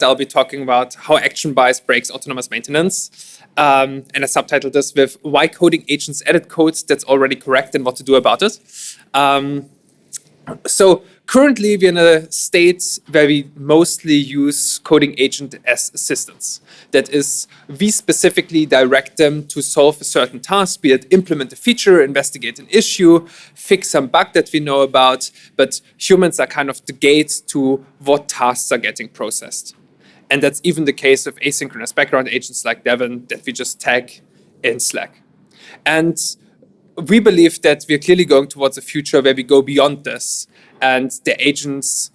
I'll be talking about how action bias breaks autonomous maintenance. And I subtitled this with why coding agents edit code that's already correct and what to do about it. So currently we're in a state where we mostly use coding agent as assistants. That is, we specifically direct them to solve a certain task, be it implement a feature, investigate an issue, fix some bug that we know about, but humans are kind of the gate to what tasks are getting processed. And that's even the case of asynchronous background agents like Devon that we just tag in Slack. And we believe that we're clearly going towards a future where we go beyond this and the agents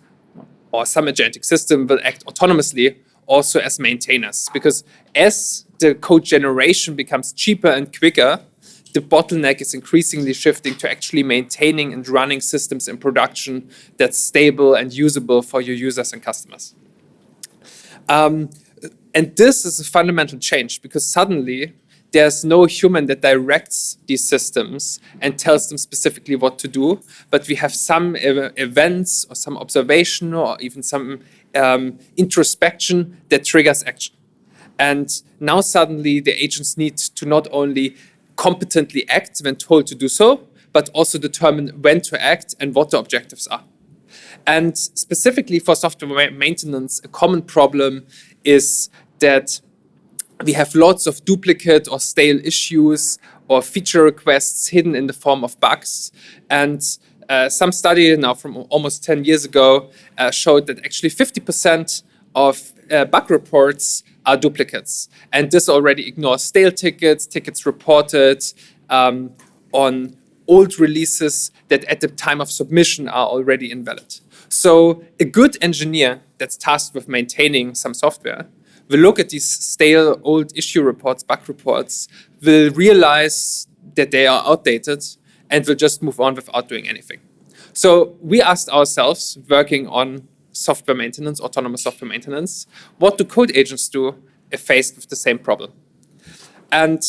or some agentic system will act autonomously also as maintainers. Because as the code generation becomes cheaper and quicker, the bottleneck is increasingly shifting to actually maintaining and running systems in production that's stable and usable for your users and customers. And this is a fundamental change because suddenly there's no human that directs these systems and tells them specifically what to do, but we have some events or some observation or even some introspection that triggers action. And now suddenly the agents need to not only competently act when told to do so, but also determine when to act and what the objectives are. And specifically for software maintenance, a common problem is that we have lots of duplicate or stale issues or feature requests hidden in the form of bugs. And some study now from almost 10 years ago showed that actually 50% of bug reports are duplicates. And this already ignores stale tickets, tickets reported on old releases that at the time of submission are already invalid. So a good engineer that's tasked with maintaining some software will look at these stale old issue reports, bug reports, will realize that they are outdated and will just move on without doing anything. So we asked ourselves, working on software maintenance, autonomous software maintenance, what do code agents do if faced with the same problem? And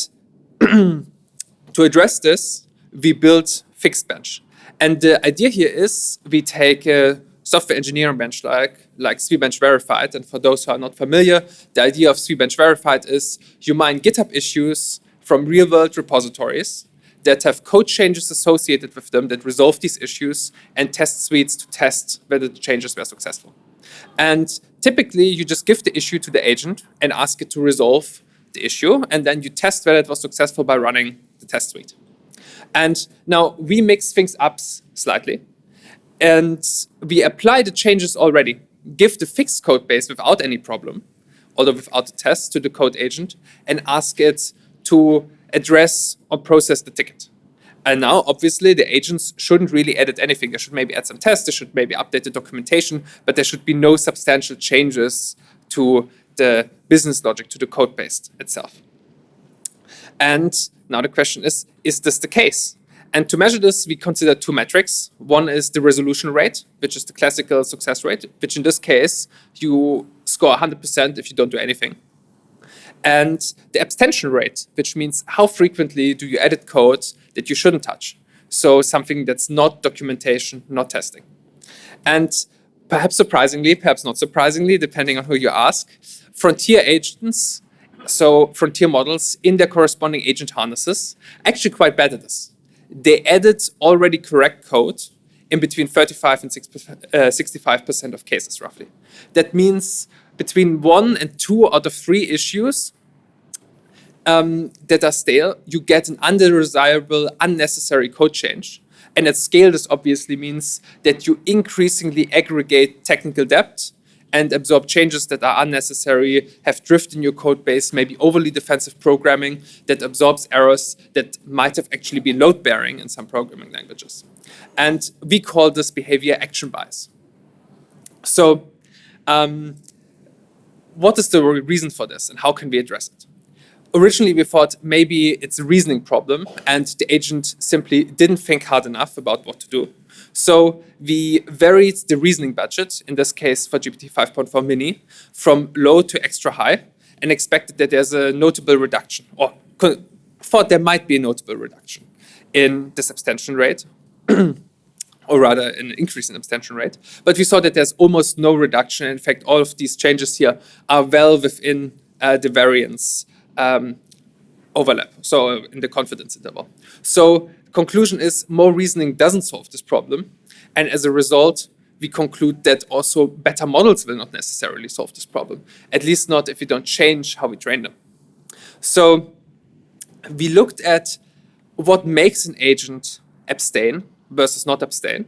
to address this, we built FixedBench. And the idea here is we take a software engineering bench like FixedBench Verified. And for those who are not familiar, the idea of FixedBench Verified is you mine GitHub issues from real-world repositories that have code changes associated with them that resolve these issues and test suites to test whether the changes were successful. And typically, you just give the issue to the agent and ask it to resolve the issue, and then you test whether it was successful by running the test suite. And now we mix things up slightly, and we apply the changes already, give the fixed code base without any problem, although without the test, to the code agent, and ask it to address or process the ticket. And now, obviously, the agents shouldn't really edit anything. They should maybe add some tests, they should maybe update the documentation, but there should be no substantial changes to the business logic, to the code base itself. And now the question is this the case? And to measure this, we consider two metrics. One is the resolution rate, which is the classical success rate, which in this case, you score 100% if you don't do anything. And the abstention rate, which means how frequently do you edit code that you shouldn't touch. So something that's not documentation, not testing. And perhaps surprisingly, perhaps not surprisingly, depending on who you ask, frontier agents, so frontier models in their corresponding agent harnesses, actually quite bad at this. They edit already correct code in between 35 and 65% of cases, roughly. That means between 1 and 2 out of 3 issues that are stale, you get an undesirable, unnecessary code change. And at scale, this obviously means that you increasingly aggregate technical debt and absorb changes that are unnecessary, have drift in your code base, maybe overly defensive programming that absorbs errors that might have actually been load-bearing in some programming languages. And we call this behavior action bias. So what is the reason for this and how can we address it? Originally, we thought maybe it's a reasoning problem and the agent simply didn't think hard enough about what to do. So we varied the reasoning budget, in this case for GPT 5.4 mini, from low to extra high and expected that there's a notable reduction, or thought there might be a notable reduction in this abstention rate. or rather an increase in abstention rate. But we saw that there's almost no reduction. In fact, all of these changes here are well within the variance overlap, so in the confidence interval. So conclusion is more reasoning doesn't solve this problem. And as a result, we conclude that also better models will not necessarily solve this problem, at least not if we don't change how we train them. So we looked at what makes an agent abstain versus not abstain.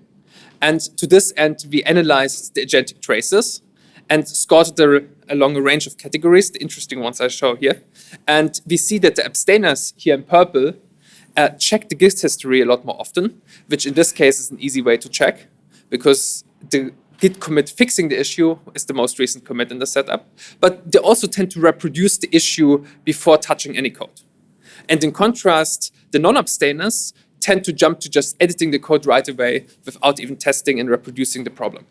And to this end, we analyzed the agentic traces and scored along a range of categories, the interesting ones I show here. And we see that the abstainers here in purple check the Git history a lot more often, which in this case is an easy way to check, because the Git commit fixing the issue is the most recent commit in the setup. But they also tend to reproduce the issue before touching any code. And in contrast, the non-abstainers tend to jump to just editing the code right away without even testing and reproducing the problem.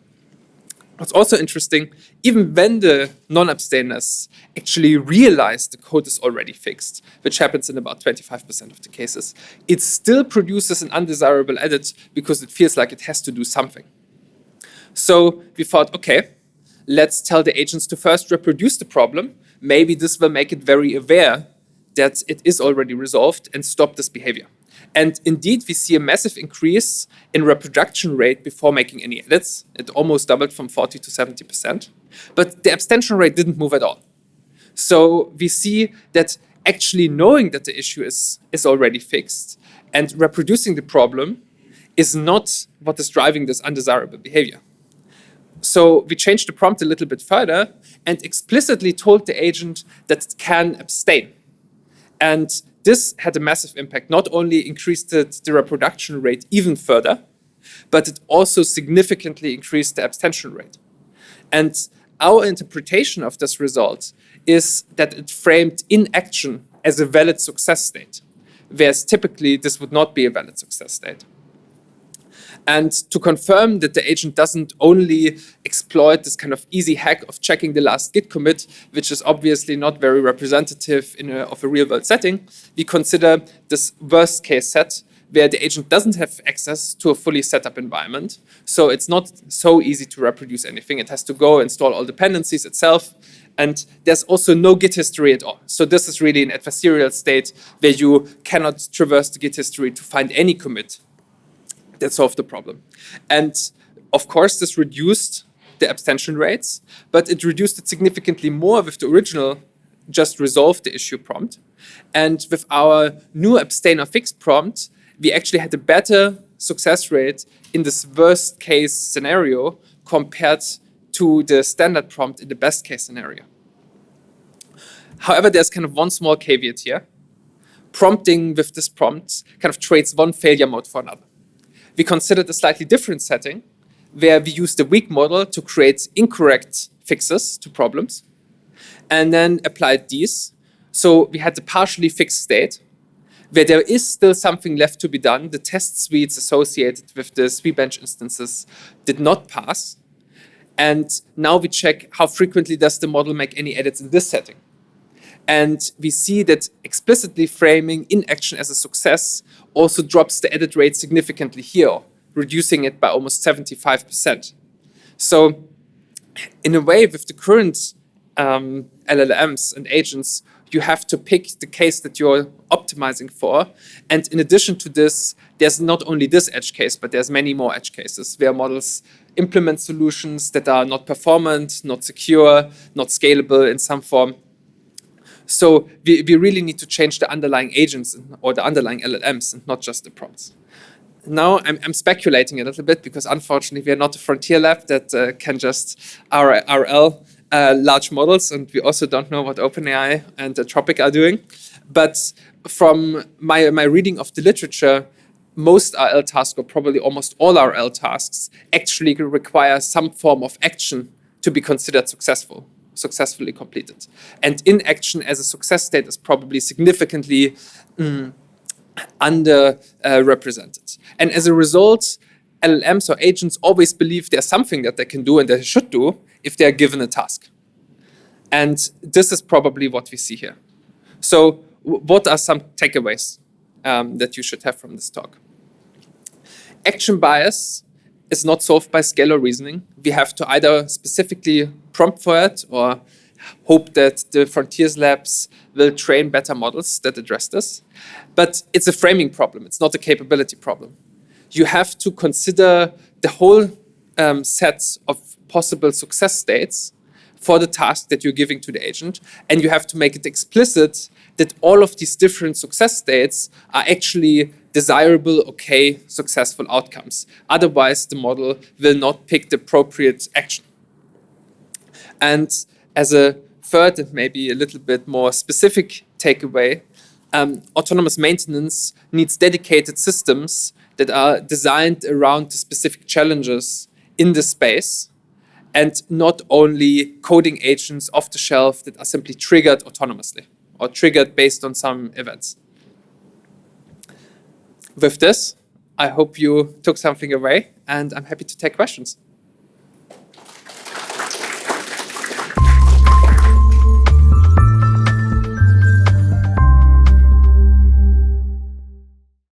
What's also interesting, even when the non-abstainers actually realize the code is already fixed, which happens in about 25% of the cases, it still produces an undesirable edit because it feels like it has to do something. So we thought, okay, let's tell the agents to first reproduce the problem. Maybe this will make it very aware that it is already resolved and stop this behavior. And indeed, we see a massive increase in reproduction rate before making any edits. It almost doubled from 40 to 70%. But the abstention rate didn't move at all. So we see that actually knowing that the issue is already fixed and reproducing the problem is not what is driving this undesirable behavior. So we changed the prompt a little bit further and explicitly told the agent that it can abstain. And this had a massive impact. Not only increased the reproduction rate even further, but it also significantly increased the abstention rate. And our interpretation of this result is that it framed inaction as a valid success state, whereas typically this would not be a valid success state. And to confirm that the agent doesn't only exploit this kind of easy hack of checking the last Git commit, which is obviously not very representative of a real-world setting, we consider this worst-case set where the agent doesn't have access to a fully set-up environment. So it's not so easy to reproduce anything. It has to go install all dependencies itself. And there's also no Git history at all. So this is really an adversarial state where you cannot traverse the Git history to find any commit that solved the problem. And of course, this reduced the abstention rates, but it reduced it significantly more with the original just resolve the issue prompt. And with our new abstain or fixed prompt, we actually had a better success rate in this worst case scenario compared to the standard prompt in the best case scenario. However, there's kind of one small caveat here. Prompting with this prompt kind of trades one failure mode for another. We considered a slightly different setting where we used the weak model to create incorrect fixes to problems and then applied these. So we had the partially fixed state where there is still something left to be done. The test suites associated with the FixedBench instances did not pass. And now we check how frequently does the model make any edits in this setting. And we see that explicitly framing inaction as a success also drops the edit rate significantly here, reducing it by almost 75%. So in a way, with the current LLMs and agents, you have to pick the case that you're optimizing for. And in addition to this, there's not only this edge case, but there's many more edge cases where models implement solutions that are not performant, not secure, not scalable in some form. So we really need to change the underlying agents or the underlying LLMs and not just the prompts. Now I'm speculating a little bit because unfortunately we are not a frontier lab that can just RL large models, and we also don't know what OpenAI and Anthropic are doing. But from my reading of the literature, most RL tasks, or probably almost all RL tasks, actually require some form of action to be considered successfully completed. And inaction as a success state is probably significantly underrepresented. And as a result, LLMs or agents always believe there's something that they can do and they should do if they're given a task. And this is probably what we see here. So what are some takeaways that you should have from this talk? Action bias is not solved by scalar reasoning. We have to either specifically prompt for it or hope that the Frontiers labs will train better models that address this. But it's a framing problem. It's not a capability problem. You have to consider the whole set of possible success states for the task that you're giving to the agent. And you have to make it explicit that all of these different success states are actually desirable, okay, successful outcomes. Otherwise, the model will not pick the appropriate action. And as a third and maybe a little bit more specific takeaway, autonomous maintenance needs dedicated systems that are designed around the specific challenges in the space, and not only coding agents off the shelf that are simply triggered autonomously or triggered based on some events. With this, I hope you took something away, and I'm happy to take questions.